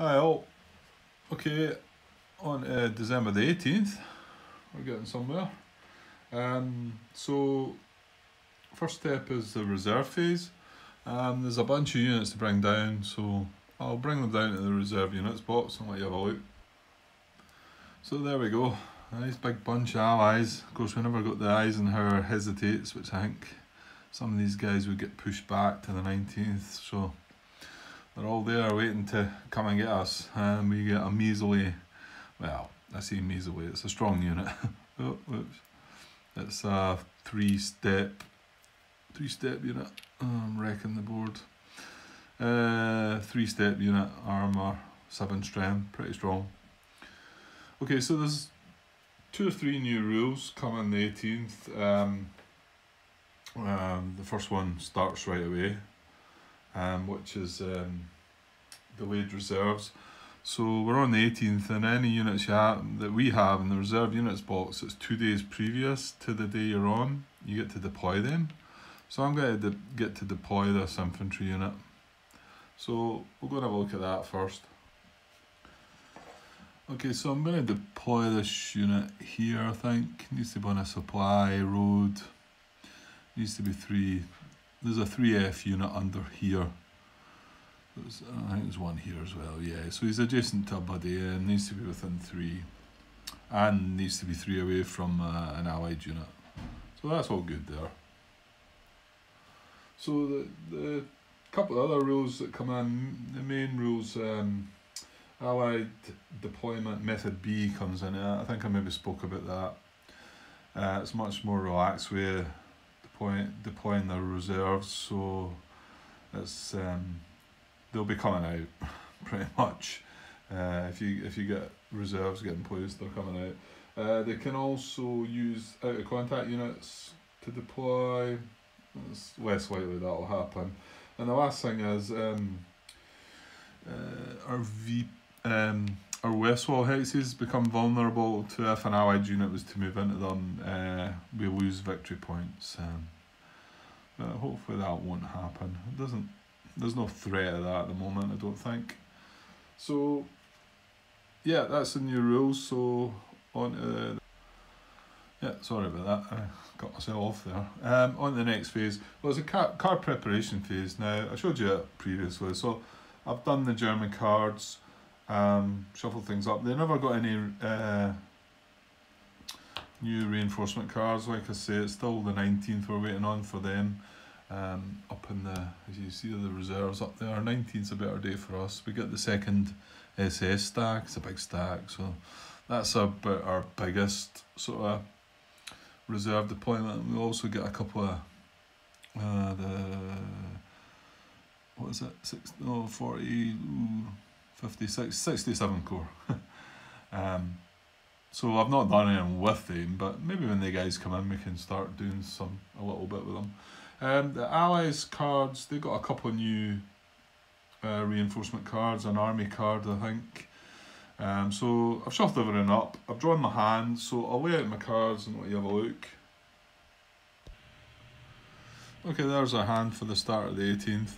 Hi all. Okay, on December the 18th, we're getting somewhere. So first step is the reserve phase. There's a bunch of units to bring down, so I'll bring them down to the reserve units box and let you have a look. So there we go, a nice big bunch of allies. Of course, we never got the Eisenhower hesitates, which I think some of these guys would get pushed back to the 19th, so they're all there waiting to come and get us. And we get a measly, well, I say measly, it's a strong unit. Oh, whoops. It's a three-step unit. I'm wrecking the board. Three-step unit, armour, 7 strength, pretty strong. Okay, so there's 2 or 3 new rules coming the 18th. The first one starts right away, which is delayed reserves. So we're on the 18th, and any units that we have in the reserve units box, it's 2 days previous to the day you're on, you get to deploy them. So I'm going to get to deploy this infantry unit. So we'll go and have a look at that first. Okay, so I'm going to deploy this unit here, I think. Needs to be on a supply road. Needs to be 3. There's a 3F unit under here. I think there's one here as well, yeah. So he's adjacent to a buddy and needs to be within 3. And needs to be 3 away from an allied unit. So that's all good there. So the couple of other rules that come in, the main rules, Allied Deployment Method B comes in. I think I maybe spoke about that. It's much more relaxed way of deploying the reserves, so it's they'll be coming out pretty much. If you get reserves getting placed, they're coming out. They can also use out of contact units to deploy. It's less likely that'll happen. And the last thing is our west wall hexes become vulnerable to if an allied unit was to move into them. We lose victory points. But hopefully that won't happen. There's no threat of that at the moment, I don't think. So yeah, that's the new rules. So on to yeah, sorry about that, I got myself off there. On to the next phase. Well, there's a card preparation phase now. I showed you it previously. So I've done the German cards, shuffled things up. They never got any new reinforcement cards. Like I say, it's still the 19th we're waiting on for them. Up in the, as you see, the reserves up there. 19th's a better day for us. We get the second SS stack. It's a big stack, so that's about our biggest sort of reserve deployment. We also get a couple of what is it? 40, 56, 67 core. So I've not done anything with them, but maybe when the guys come in, we can start doing a little bit with them. The Allies cards, they got a couple of new reinforcement cards, an army card, I think. So I've shuffled everything up. I've drawn my hand, so I'll lay out my cards and let you have a look. Okay, there's our hand for the start of the 18th.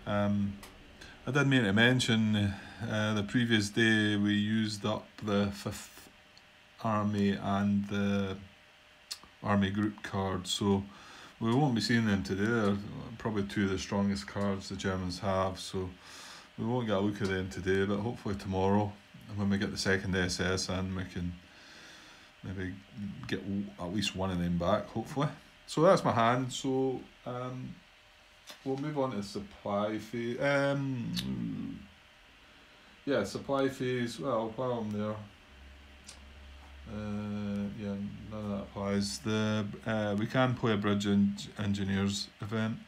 I did mean to mention the previous day we used up the 5th Army and the Army group cards, so we won't be seeing them today. They're probably 2 of the strongest cards the Germans have, so we won't get a look at them today, but hopefully tomorrow, and when we get the second SS in, we can maybe get at least one of them back, hopefully. So that's my hand. So we'll move on to supply phase. Yeah, supply phase. Well, while I'm there, yeah, none of that applies. We can play a bridge engineers event.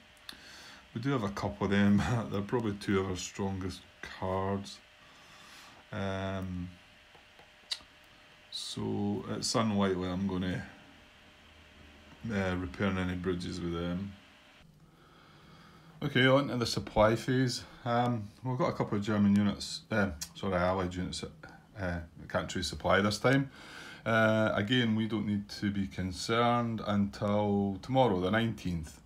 We do have a couple of them. They're probably 2 of our strongest cards. So it's unlikely I'm going to repairing any bridges with them. Okay, on to the supply phase. We've got a couple of German units, Allied units that can't trade supply this time. Again, we don't need to be concerned until tomorrow, the 19th.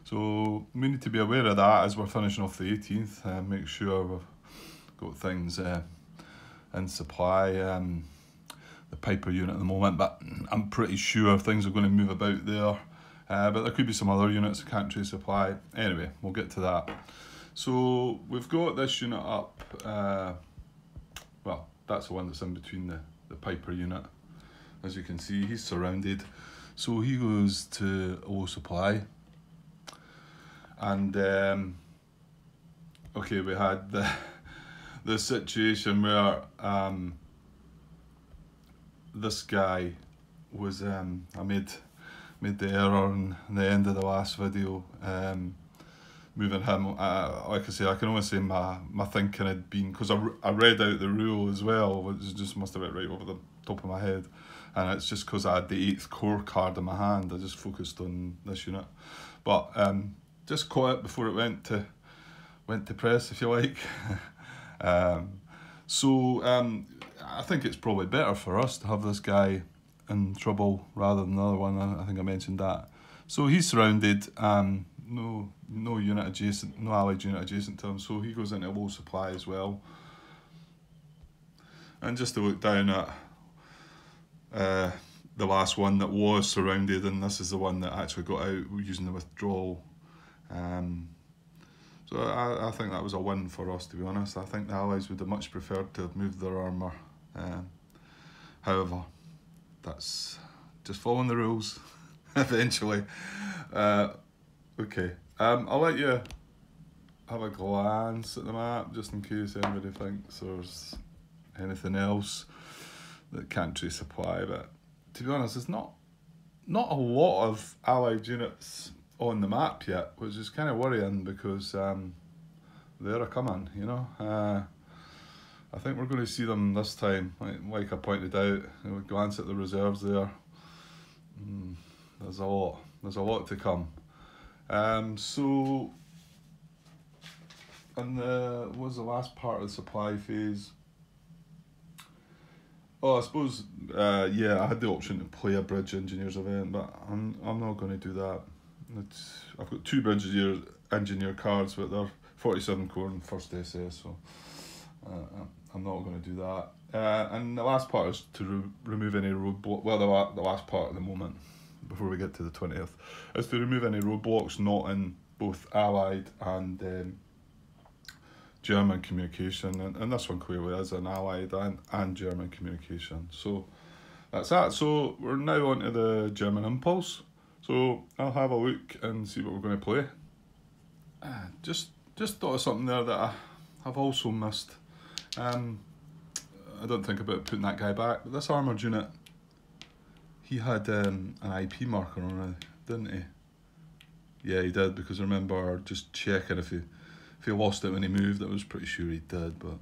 So we need to be aware of that as we're finishing off the 18th and make sure got things in supply. The Piper unit at the moment, but I'm pretty sure things are going to move about there. But there could be some other units I can't trace supply. Anyway, we'll get to that. So we've got this unit up. Well, that's the one that's in between the Piper unit. As you can see, he's surrounded. So he goes to low supply. And okay, we had the situation where this guy was I made the error in the end of the last video, moving him. Like I say, I can only say my thinking had been, because I read out the rule as well, which just must have went right over the top of my head, and it's just because I had the 8th core card in my hand, I just focused on this unit, but just caught it before it went to press, if you like. So I think it's probably better for us to have this guy in trouble rather than the other one. I think I mentioned that. So he's surrounded, no unit adjacent, no allied unit adjacent to him, so he goes into low supply as well. And just to look down at the last one that was surrounded, and this is the one that actually got out using the withdrawal. So I think that was a win for us, to be honest. I think the Allies would have much preferred to have moved their armour. However, that's just following the rules, eventually. Okay, I'll let you have a glance at the map, just in case anybody thinks there's anything else that can't trace supply. But to be honest, there's not a lot of Allied units on the map yet, which is kind of worrying, because they're coming, you know. I think we're going to see them this time, like I pointed out. You know, glance at the reserves there. There's a lot to come. So, and what was the last part of the supply phase? Oh, I suppose, yeah, I had the option to play a Bridge Engineers event, but I'm not going to do that. I've got 2 Bridge Engineer cards, but they're 47 core and 1st SS, so I'm not going to do that. And the last part is to remove any roadblock. Well, the last part at the moment, before we get to the 20th, is to remove any roadblocks not in both Allied and German communication, and this one clearly is an Allied and German communication. So that's that. So we're now on to the German Impulse. So I'll have a look and see what we're going to play. Just thought of something there that I have also missed. I don't think about putting that guy back, but this armoured unit, he had an IP marker on it, didn't he? Yeah, he did, because I remember just checking if he lost it when he moved. I was pretty sure he did, but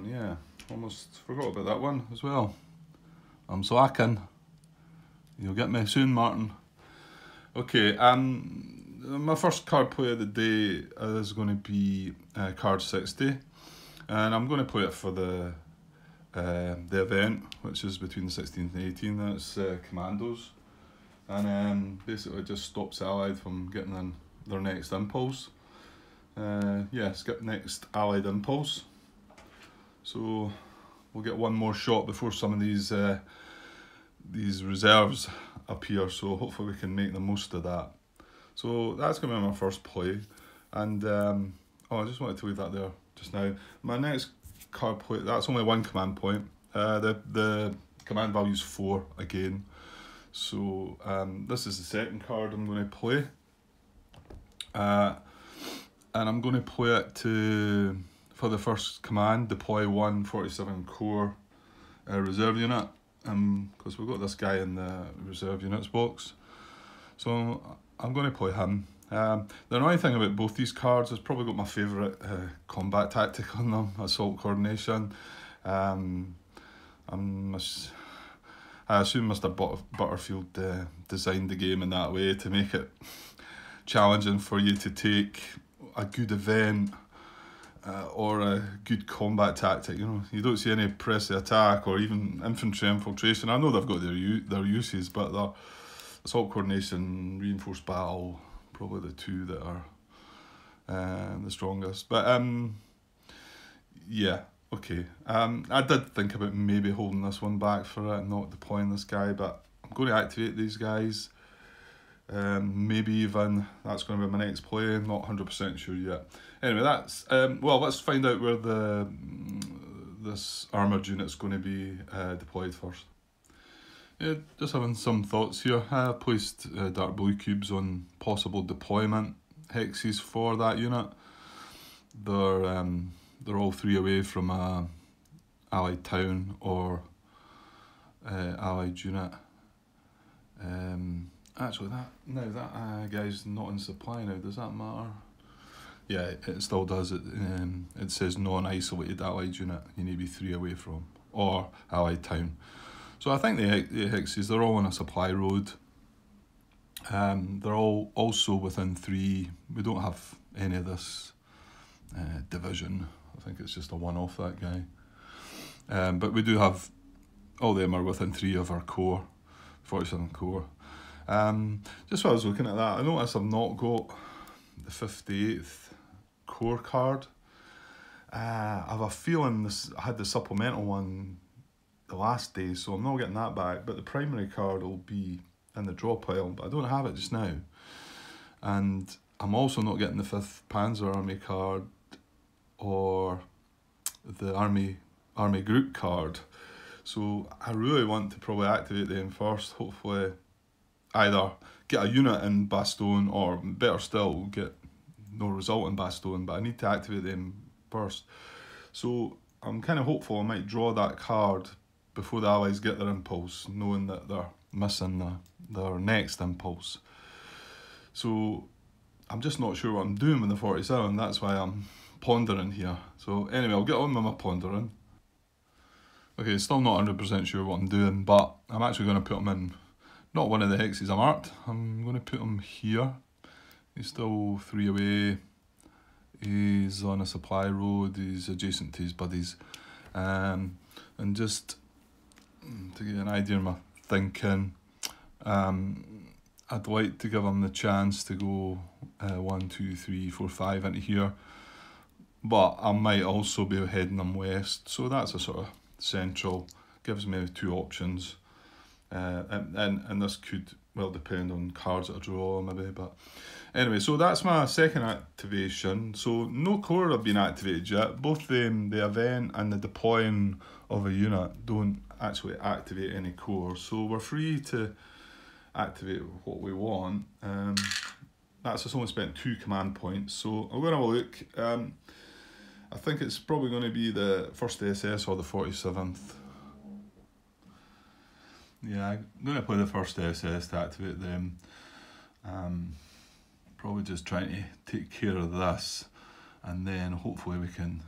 yeah, almost forgot about that one as well. I'm slacking. You'll get me soon, Martin. Okay, my first card play of the day is going to be card 60, and I'm going to play it for the event, which is between the 16th and 18th. That's Commandos, and basically it just stops Allied from getting in their next impulse. Yeah, skip next Allied impulse. So we'll get one more shot before some of these reserves appear, so hopefully we can make the most of that. So that's going to be my first play, and oh, I just wanted to leave that there just now. My next card play, that's only 1 command point. The command value is 4 again. So this is the second card I'm going to play, and I'm going to play it to, for the first command, deploy 1 47 core reserve unit, because we've got this guy in the reserve units box. So I'm going to play him. The annoying thing about both these cards is probably got my favourite combat tactic on them, assault coordination. I assume Mr. Butterfield designed the game in that way to make it challenging for you to take a good event or a good combat tactic. You know, you don't see any press the attack or even infantry infiltration. I know they've got their uses, but the assault coordination, reinforced battle, probably the two that are the strongest. But yeah, okay. I did think about maybe holding this one back for it and not deploying this guy, but I'm going to activate these guys. Maybe even that's going to be my next play. Not 100% sure yet. Anyway, that's well. Let's find out where this armoured unit's going to be deployed first. Yeah, just having some thoughts here. I placed dark blue cubes on possible deployment hexes for that unit. They're all 3 away from a allied town or allied unit. Actually, that guy's not in supply now. Does that matter? Yeah, it still does. It says non-isolated allied unit. You need to be 3 away from or allied town. So I think the hexes, they're all on a supply road. They're all also within 3. We don't have any of this division. I think it's just a one-off, that guy. But we do have, all of them are within 3 of our core, 47 core. Just while I was looking at that, I noticed I've not got the 58th core card. I have a feeling I had the supplemental one the last day, so I'm not getting that back, but the primary card will be in the draw pile, but I don't have it just now. And I'm also not getting the 5th Panzer Army card or the Army Group card. So I really want to probably activate them first, hopefully either get a unit in Bastogne or better still get no result in Bastogne, but I need to activate them first. So I'm kind of hopeful I might draw that card before the Allies get their impulse, knowing that they're missing their next impulse. So I'm just not sure what I'm doing with the 47, that's why I'm pondering here. So anyway, I'll get on with my pondering. Okay, still not 100% sure what I'm doing, but I'm actually going to put them in, not one of the hexes I marked, I'm going to put him here. He's still 3 away, he's on a supply road, he's adjacent to his buddies. And just to get an idea of my thinking, I'd like to give him the chance to go 1, 2, 3, 4, 5 into here, but I might also be heading them west, so that's a sort of central, gives me 2 options. And this could well depend on cards that I draw maybe, but anyway, so that's my second activation. So no core have been activated yet. Both the event and the deploying of a unit don't actually activate any core, so we're free to activate what we want. That's just only spent 2 command points, so I'm going to have a look. I think it's probably going to be the 1st SS or the 47th. Yeah, I'm going to play the 1st SS to activate them. Probably just trying to take care of this, and then hopefully we can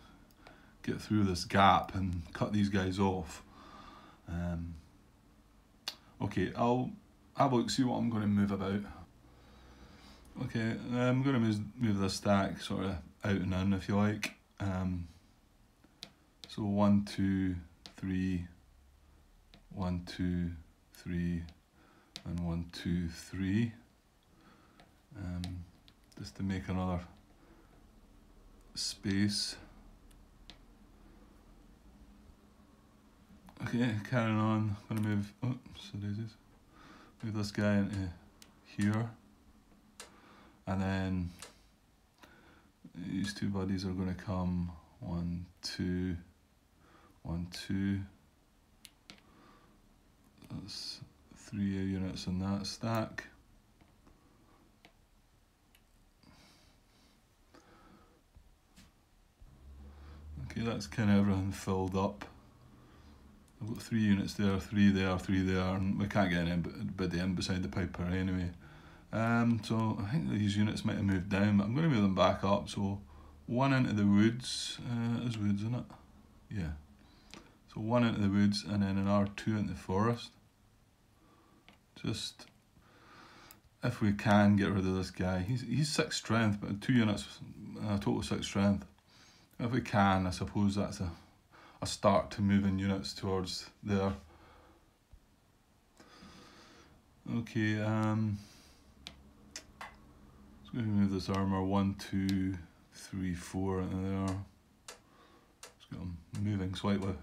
get through this gap and cut these guys off. Okay, I'll have a look, see what I'm going to move about. Okay, I'm going to move this stack sort of out and in, if you like. So 1, 2, 3, 1, 2, 3, and 1, 2, 3. Just to make another space. Okay, carrying on. I'm gonna move. Oh, so daisies. Move this guy into here, and then these 2 buddies are going to come 1, 2, 1, 2. That's 3 units in that stack. Okay, that's kind of everything filled up. I've got 3 units there, 3 there, 3 there, and we can't get anybody in beside the Piper anyway. So I think these units might have moved down, but I'm going to move them back up. So 1 into the woods, is woods, isn't it? Yeah. So 1 into the woods, and then another 2 into the forest. Just, if we can get rid of this guy, he's 6 strength, but 2 units, total 6 strength. If we can, I suppose that's a start to moving units towards there. Okay, let's go move this armour 1, 2, 3, 4 in there. Just got them moving slightly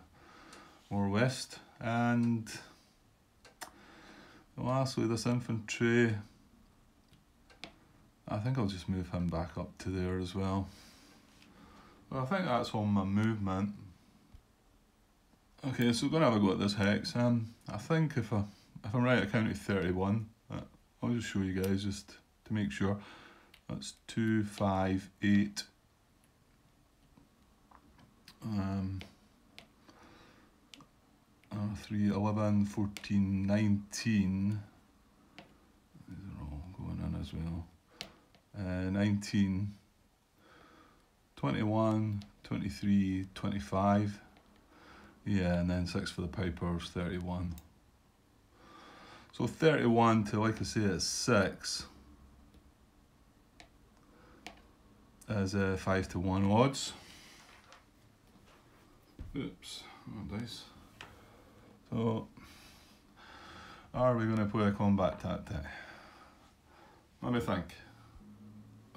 more west. And lastly, this infantry, I think I'll just move him back up to there as well. Well, I think that's all my movement. Okay, so we're going to have a go at this hex. I think if I'm right, I counted 31. I'll just show you guys just to make sure. That's 2, 5, 8. 3, 11, 14, 19. These are all going in as well. 19, 21, 23, 25. Yeah, and then 6 for the pipers, 31. So 31 to, like I say, it's 6 is 5 to 1 odds. Oops, oh, dice. So, are we going to play a combat tactic? Let me think.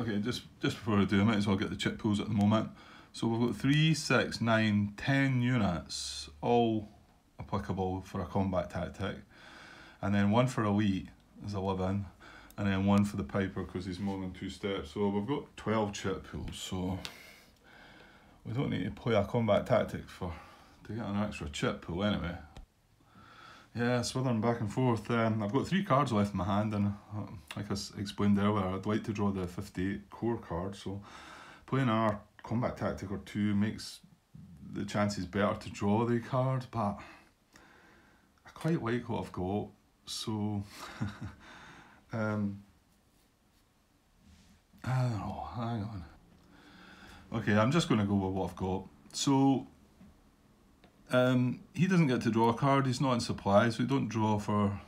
Okay, just before I do, I might as well get the chip pools at the moment. So we've got 3, 6, 9, 10 units, all applicable for a combat tactic. And then 1 for elite is 11, and then 1 for the piper because he's more than 2 steps. So we've got 12 chip pools, so we don't need to play a combat tactic to get an extra chip pool anyway. Yeah, swithering back and forth. I've got 3 cards left in my hand, and like I explained earlier, I'd like to draw the 58 core card, so playing our combat tactic or 2 makes the chances better to draw the card, but I quite like what I've got, so I don't know, hang on. Okay, I'm just going to go with what I've got. So he doesn't get to draw a card, he's not in supply, so we don't draw for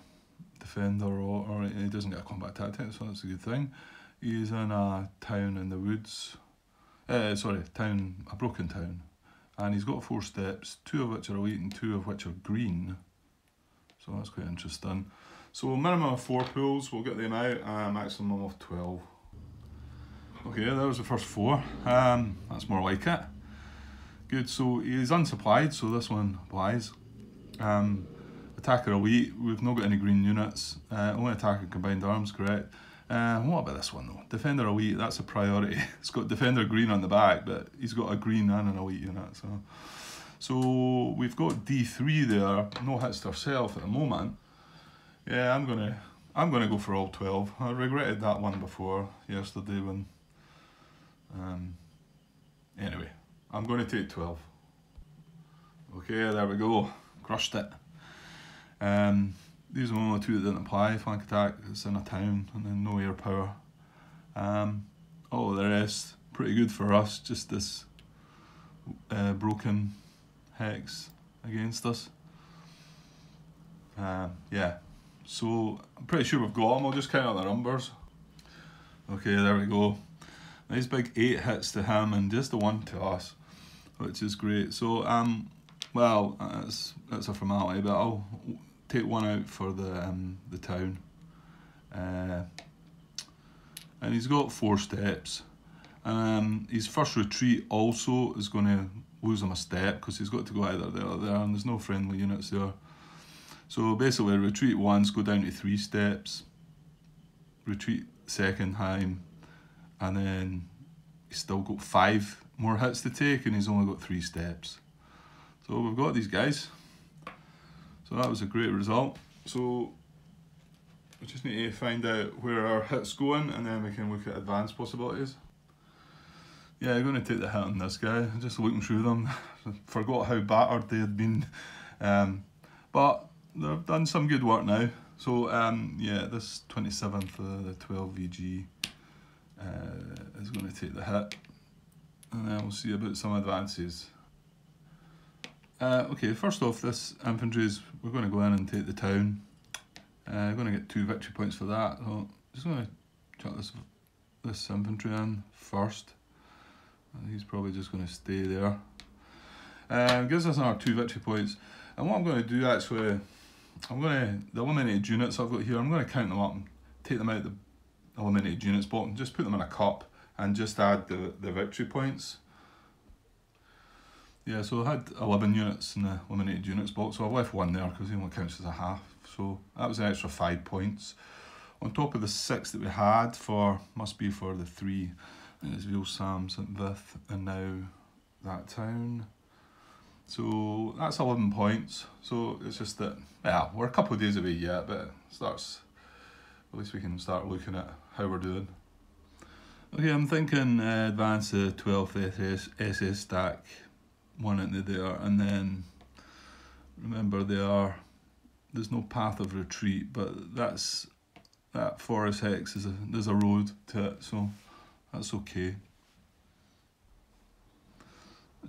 defender or he doesn't get a combat tactic, so that's a good thing. He's in a town in the woods, a broken town, and he's got 4 steps, 2 of which are elite and 2 of which are green, so that's quite interesting. So minimum of 4 pools, we'll get them out, maximum of 12. Okay, that was the first 4, that's more like it. Good, so he's unsupplied, so this one applies. Attacker elite, we've not got any green units. Only attacker combined arms, correct. What about this one though? Defender elite, that's a priority. It's got defender green on the back, but he's got a green and an elite unit. So we've got D3 there, no hits to herself at the moment. Yeah, I'm gonna go for all 12. I regretted that one before yesterday when. Anyway. I'm going to take 12. Okay, there we go. Crushed it. These are the only 2 that didn't apply. Flank attack, it's in a town, and then no air power. All the rest, pretty good for us. Just this broken hex against us. Yeah, so I'm pretty sure we've got them. I'll just count out the numbers. Okay, there we go. Nice big 8 hits to him and just the 1 to us, which is great. So well, that's a formality, but I'll take 1 out for the town. And he's got 4 steps. His first retreat also is going to lose him a step because he's got to go either there or there, and there's no friendly units there. So basically, retreat 1's go down to 3 steps. Retreat second time. And then he's still got 5 more hits to take, and he's only got 3 steps. So we've got these guys. So that was a great result. So we just need to find out where our hit's going, and then we can look at advanced possibilities. Yeah, I'm going to take the hit on this guy. Just looking through them, forgot how battered they had been, but they've done some good work now. So yeah, this 27th, the 12 VG. Is going to take the hit, and then we'll see about some advances. Okay, first off, this infantry we're going to go in and take the town. We're going to get 2 victory points for that. So just going to chuck this infantry in first. He's probably just going to stay there. Gives us another 2 victory points. And what I'm going to do actually, the eliminated units I've got here, I'm going to count them up and take them out the eliminated units block and just put them in a cup and just add the victory points. Yeah, so I had 11 units in the eliminated units box, so I've left one there because it only counts as a half. So that was an extra 5 points. On top of the 6 that we had for, must be for the 3, I think it's Real Sam, St Vith, and now that town. So that's 11 points. So it's just that, yeah, we're a couple of days away yet, but it starts, at least we can start looking at how we're doing. Okay, I'm thinking advance the 12th SS stack, one into there, and then remember there's no path of retreat, but that forest hex there's a road to it, so that's okay.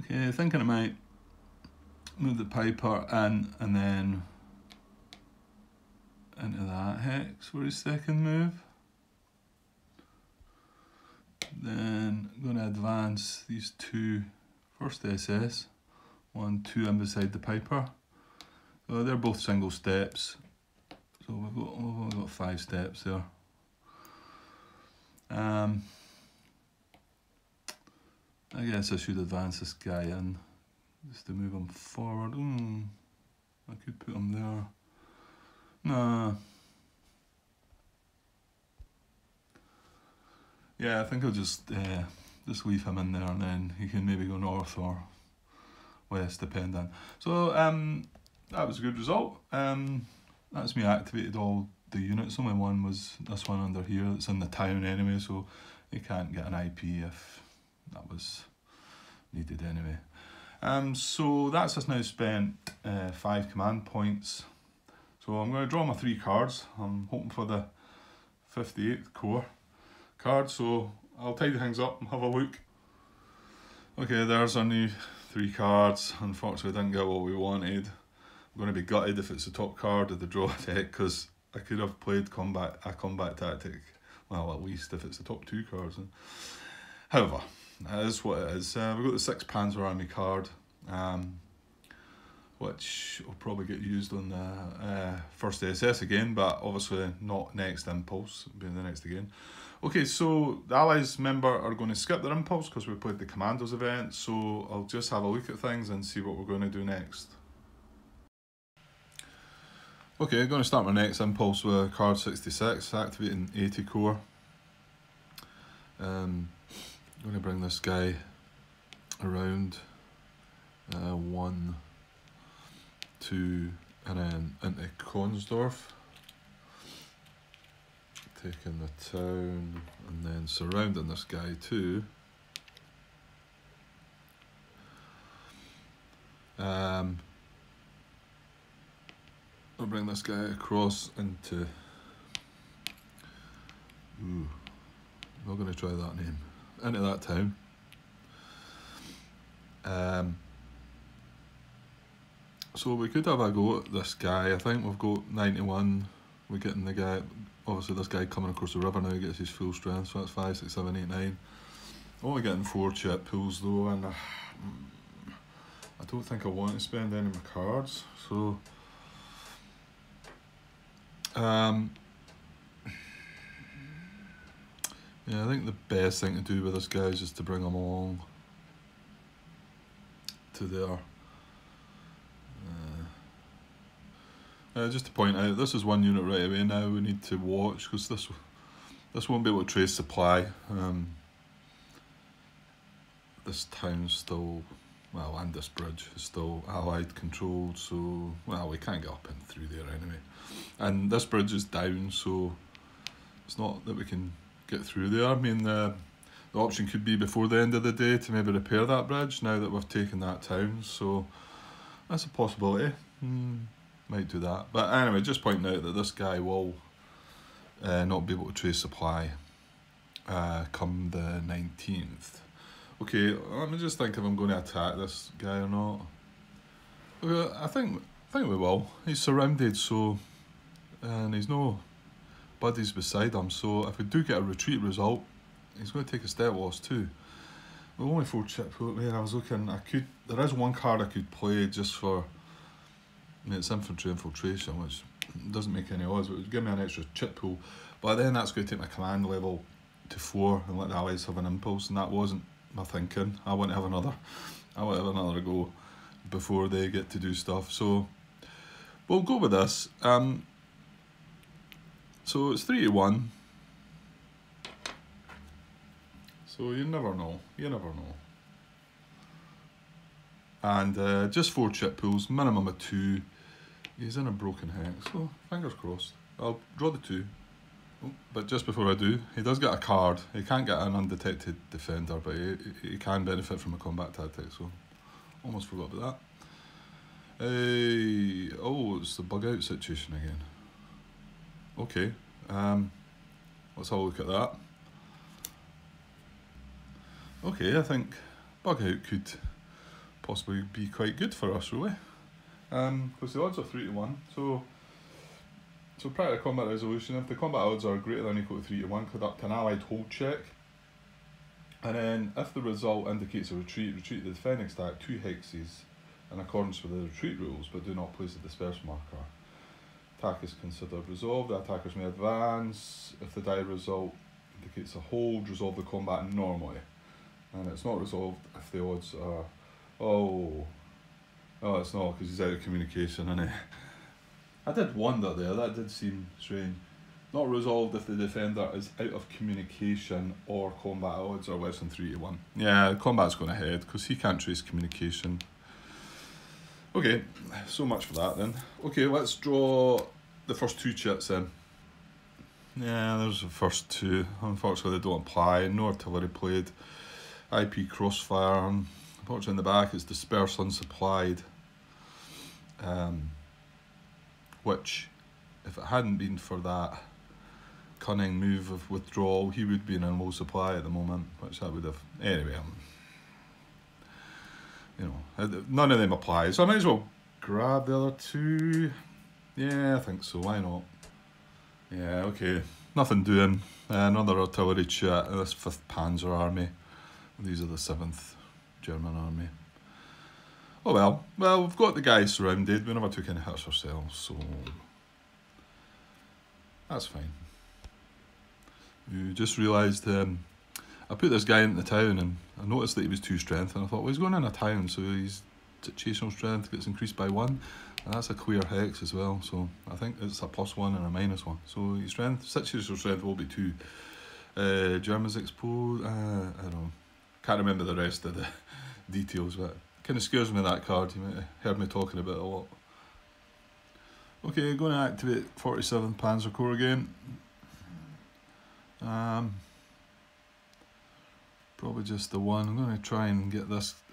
Okay, thinking I might move the Piper in and then into that hex for his second move. Then I'm going to advance these 2 first SS, 1, 2 in beside the Piper. So they're both single steps. So we've only got 5 steps there. I guess I should advance this guy in just to move him forward. I could put him there. Nah. Yeah, I think I'll just leave him in there, and then he can maybe go north or west, depending. So that was a good result. That's me activated all the units. Only one was this one under here. It's in the town anyway, so you can't get an IP if that was needed anyway. So that's us now spent 5 command points. So I'm going to draw my 3 cards. I'm hoping for the 58th core card, so I'll tidy things up and have a look. Okay, there's our new 3 cards. Unfortunately, I didn't get what we wanted. I'm going to be gutted if it's the top card of the draw deck, because I could have played a combat tactic. Well, at least if it's the top 2 cards. However, that is what it is. We've got the 6 Panzer Army card, which will probably get used on the first SS again, but obviously not next impulse, it'll be the next again. Okay, so the Allies, member, are going to skip their impulse because we played the Commandos event, so I'll just have a look at things and see what we're going to do next. Okay, I'm going to start my next impulse with card 66, activating 80 core. I'm going to bring this guy around 1, 2, and then into Konsdorf. Taking the town and then surrounding this guy too. I'll bring this guy across into. I'm not going to try that name. Into that town. So we could have a go at this guy. I think we've got 91. We're getting the guy. Obviously, this guy coming across the river now gets his full strength, so that's 5, 6, 7, 8, 9. Only getting 4 chip pulls though, and I don't think I want to spend any of my cards. So, yeah, I think the best thing to do with this guy is just to bring him along to there. Just to point out, this is 1 unit right away now. We need to watch because this won't be able to trace supply. This town's still, well, and this bridge is still Allied controlled, so, well, we can't get up and through there anyway. And this bridge is down, so it's not that we can get through there. I mean, the option could be before the end of the day to maybe repair that bridge now that we've taken that town, so that's a possibility. Might do that. But anyway, just pointing out that this guy will not be able to trace supply come the 19th. Okay, let me just think if I'm going to attack this guy or not. Okay, I think we will. He's surrounded, so, and he's no buddies beside him, so if we do get a retreat result, he's going to take a step loss too. We're only 4 chip where I was looking. There is 1 card I could play just for. I mean, it's infantry infiltration, which doesn't make any odds, but it would give me an extra chip pool. But then that's going to take my command level to 4 and let the allies have an impulse, and that wasn't my thinking. I want to have another go before they get to do stuff. So we'll go with this. So it's 3-1. So you never know. And just 4 chip pools, minimum of 2. He's in a broken hex, so fingers crossed. I'll draw the 2. Oh, but just before I do, he does get a card. He can't get an undetected defender, but he can benefit from a combat tactic, so almost forgot about that. Oh, it's the bug out situation again. Okay, let's have a look at that. Okay, I think bug out could possibly be quite good for us, really. Because the odds are 3-1, so prior to combat resolution, if the combat odds are greater than or equal to 3-1, conduct an allied hold check. And then, if the result indicates a retreat the defending stack 2 hexes in accordance with the retreat rules, but do not place a disperse marker. Attack is considered resolved. The attackers may advance. If the die result indicates a hold, resolve the combat normally. And it's not resolved if the odds are... Oh, it's not, because he's out of communication, isn't he? I did wonder there, that did seem strange. Not resolved if the defender is out of communication or combat odds are less than 3-1. Yeah, combat's going ahead, because he can't trace communication. Okay, so much for that then. Okay, let's draw the first 2 chits in. Yeah, there's the first 2. Unfortunately, they don't apply. No artillery played. IP crossfire. Unfortunately, in the back, it's disperse unsupplied. Which, if it hadn't been for that cunning move of withdrawal, he would be in low supply at the moment, which that would have... Anyway, none of them apply, so I might as well grab the other 2. Yeah, I think so, why not? Yeah, okay, nothing doing. Another artillery chat, this 5th Panzer Army. These are the 7th German Army. Oh well, we've got the guys surrounded. We never took any hits ourselves, so that's fine. You just realised I put this guy into the town and I noticed that he was 2 strength, and I thought, well, he's going in a town, so his situational strength gets increased by 1, and that's a clear hex as well, so I think it's a +1 and a -1. So his situational strength will be 2. Germans exposed, I don't know, can't remember the rest of the details, but kind of scares me, that card. You might have heard me talking about it a lot. Okay, going to activate 47th Panzer Corps again. Probably just the 1. I'm going to try and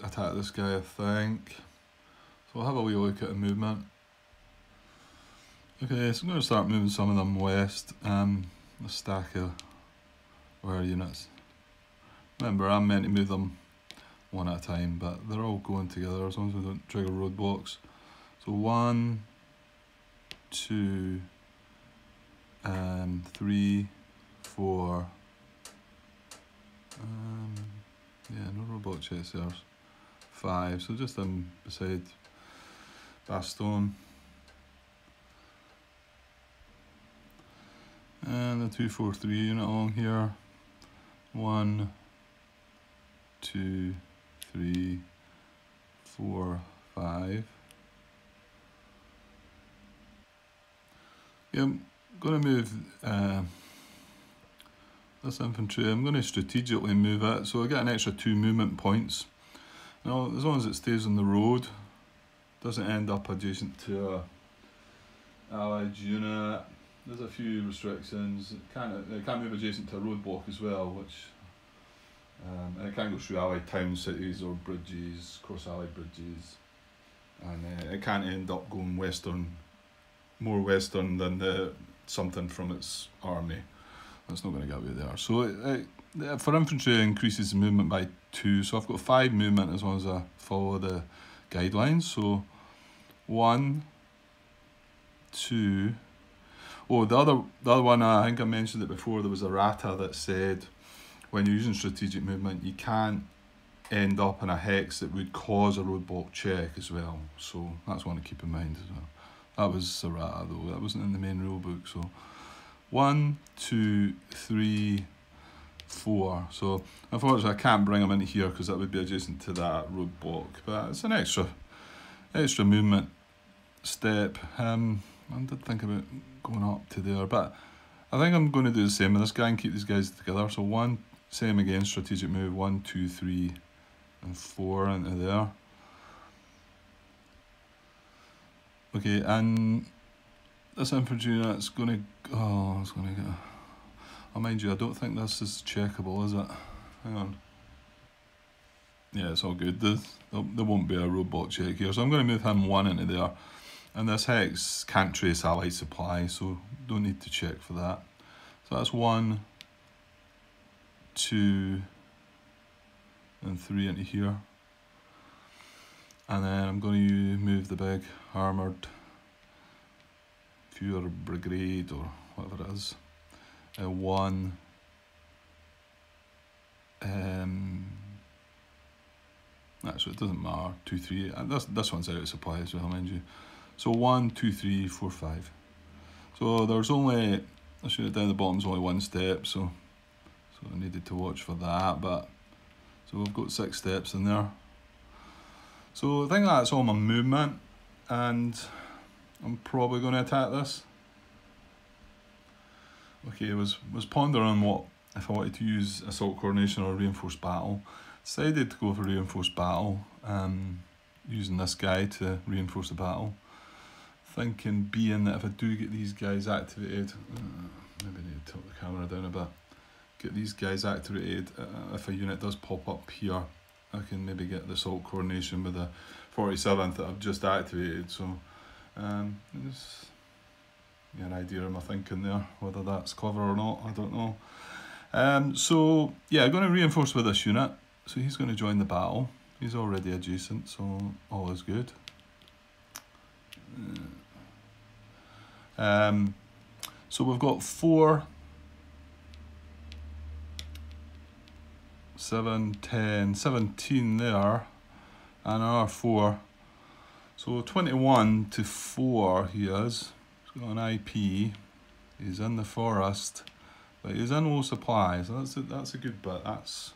attack this guy, I think. So I'll have a wee look at the movement. Okay, so I'm going to start moving some of them west. A stack of wire units. Remember, I'm meant to move them 1 at a time, but they're all going together as long as we don't trigger roadblocks. So 1, 2, 3, 4. Yeah, no roadblock chasers. 5. So just beside Bastogne. And the 243 unit along here. 1, 2, 3, 4, 5. Yeah, I'm going to move this infantry. I'm going to strategically move it, so I get an extra 2 movement points. Now, as long as it stays on the road, doesn't end up adjacent to a allied unit. There's a few restrictions. It can't move adjacent to a roadblock as well, which and it can't go through allied towns, cities or bridges, cross allied bridges, and it can't end up going more western than something from its army. That's not going to get away there. So for infantry, it increases the movement by 2. So I've got 5 movement as long as I follow the guidelines. So 1, 2. Oh, the other one, I think I mentioned it before. There was a errata that said when you're using strategic movement, you can't end up in a hex that would cause a roadblock check as well. So that's one to keep in mind as well. That was errata though. That wasn't in the main rule book. So 1, 2, 3, 4. So unfortunately I can't bring him into here because that would be adjacent to that roadblock. But it's an extra movement step. I did think about going up to there, but I think I'm going to do the same with this guy and keep these guys together. So 1, same again, strategic move, 1, 2, 3, and 4 into there. Okay, and this infantry unit's going to, it's going to get, mind you, I don't think this is checkable, is it? Hang on. Yeah, it's all good. There won't be a roadblock check here, so I'm going to move him 1 into there. And this hex can't trace allied supply, so don't need to check for that. So that's 1, 2, and 3 into here. And then I'm going to move the big armoured Fuhrer brigade or whatever it is. 1. Actually, it doesn't matter. 2, 3. And this one's out of supply as well, mind you. So 1, 2, 3, 4, 5. So there's only, I should have down the bottom's only 1 step, so I needed to watch for that. But so we've got 6 steps in there. So I think that's all my movement, and I'm probably going to attack this. Okay, I was pondering what if I wanted to use assault coordination or reinforced battle. Decided to go for reinforced battle, using this guy to reinforce the battle. Thinking being that if I do get these guys activated, maybe I need to tilt the camera down a bit. Get these guys activated. If a unit does pop up here, I can maybe get the assault coordination with the 47th that I've just activated. So, just an idea of my thinking there. Whether that's clever or not, I don't know. So yeah, I'm going to reinforce with this unit. So he's going to join the battle. He's already adjacent, so all is good. So we've got 4, 7, 10, 17 there, and another 4. So 21 to 4 he is. He's got an IP. He's in the forest, but he's in low supply, so that's a good bit. That's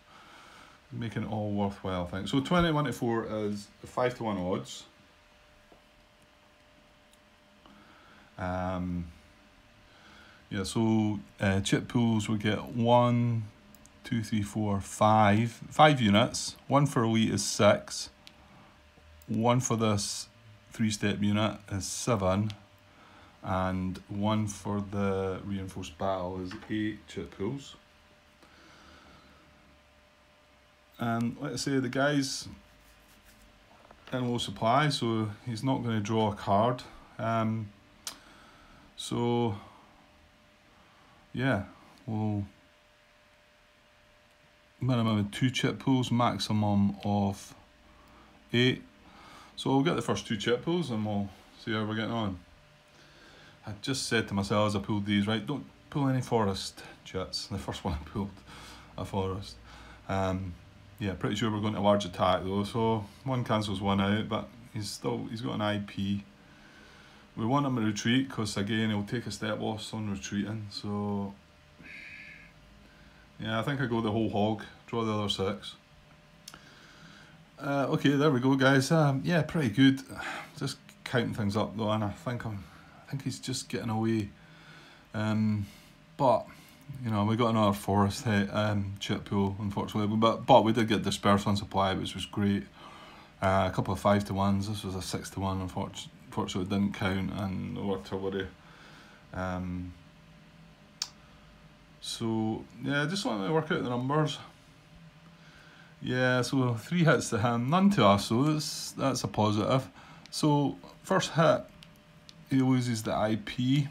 making it all worthwhile, I think. So 21 to 4 is 5 to 1 odds. Yeah, so chip pools we get 1, 2, 3, 4, 5 units. 1 for elite is 6. 1 for this 3-step unit is 7. And 1 for the reinforced battle is 8 chip pools. And let's say the guy's in low supply, so he's not going to draw a card. So yeah, we'll minimum of 2 chip pools, maximum of 8. So we'll get the first 2 chip pools and we'll see how we're getting on. I just said to myself as I pulled these, right, don't pull any forest jets. The first one I pulled, a forest. Yeah, pretty sure we're going to large attack though, so 1 cancels 1 out, but he's got an IP. We want him to retreat because again he'll take a step loss on retreating, so yeah, I think I go the whole hog, draw the other 6. Okay, there we go guys. Yeah, pretty good. Just counting things up though, and I think he's just getting away. But you know, we got another forest chip pool, unfortunately, but we did get dispersed on supply, which was great. A couple of 5 to 1s. This was a 6 to 1. Unfortunately, it didn't count, and no artillery. So yeah, just wanted to work out the numbers. Yeah, so 3 hits to him, none to us, so that's a positive. So first hit, he loses the IP.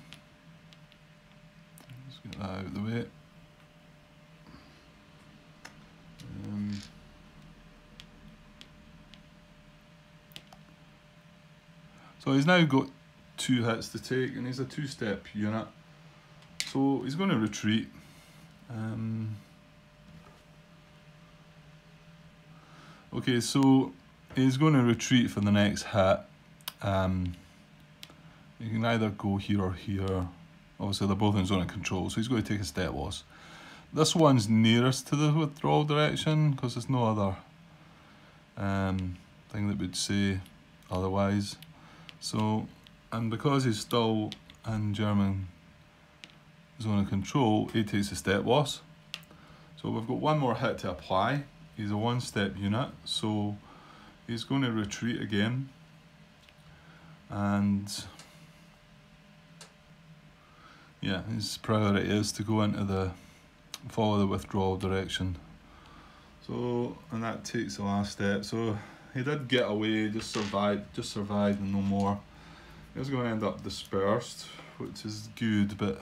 Let's get that out of the way. So he's now got 2 hits to take, and he's a 2-step unit. So he's going to retreat. Okay, so he's going to retreat for the next hit. You can either go here or here. Obviously they're both in zone of control, so he's going to take a step loss. this one's nearest to the withdrawal direction because there's no other thing that would say otherwise. So, and because he's still in German zone of control, he takes a step loss. So we've got one more hit to apply. He's a one-step unit, so he's going to retreat again. And yeah, his priority is to go into the follow the withdrawal direction. So, and that takes the last step. So he did get away, just survived and no more. He was going to end up dispersed, which is good, but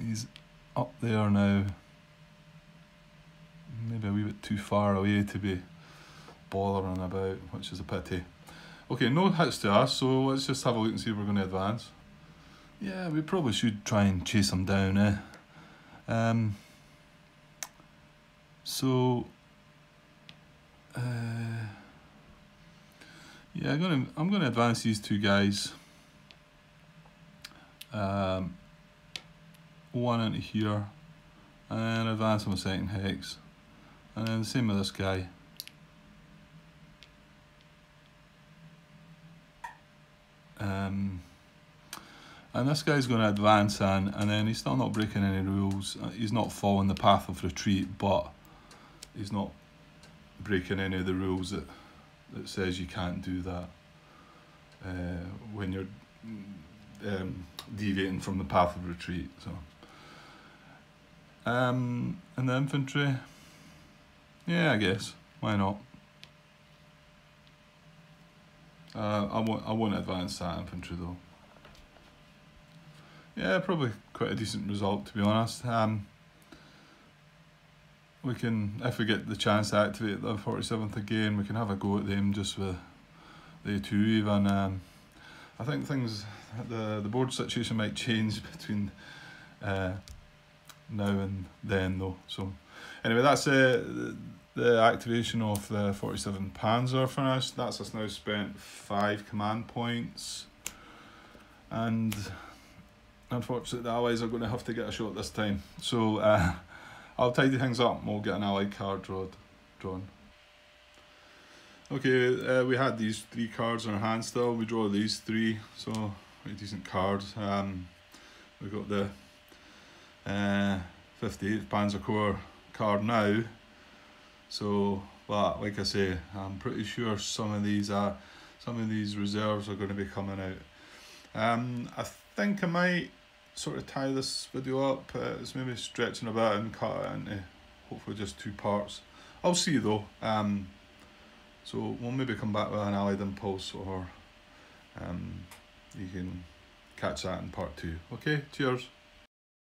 he's up there now. Maybe a wee bit too far away to be bothering about, which is a pity. Okay, no hits to us, so let's just have a look and see if we're going to advance. Yeah, we probably should try and chase him down, So, yeah, I'm gonna advance these two guys. One into here, and advance on the second hex, and then the same with this guy. And this guy's going to advance in, and then he's still not breaking any rules. He's not following the path of retreat, but he's not breaking any of the rules that says you can't do that when you're deviating from the path of retreat. So, and the infantry, yeah, I guess why not. I won't advance that infantry though. Yeah, probably quite a decent result, to be honest. We can, if we get the chance to activate the 47th again, we can have a go at them just with the two even. I think the board situation might change between now and then though. So anyway, that's the activation of the 47 Panzer finished. That's us now spent 5 command points, and unfortunately the Allies are going to have to get a shot this time. So I'll tidy things up and we'll get an Allied card drawn. Okay, we had these 3 cards in our hand still. We draw these 3, so pretty decent cards. We've got the 58th Panzer Corps card now. So, but like I say, I'm pretty sure some of these reserves are going to be coming out. I think I might sort of tie this video up. It's maybe stretching a bit and cut it into hopefully just 2 parts. I'll see though. So we'll maybe come back with an Allied Impulse, or you can catch that in part 2. Okay, cheers.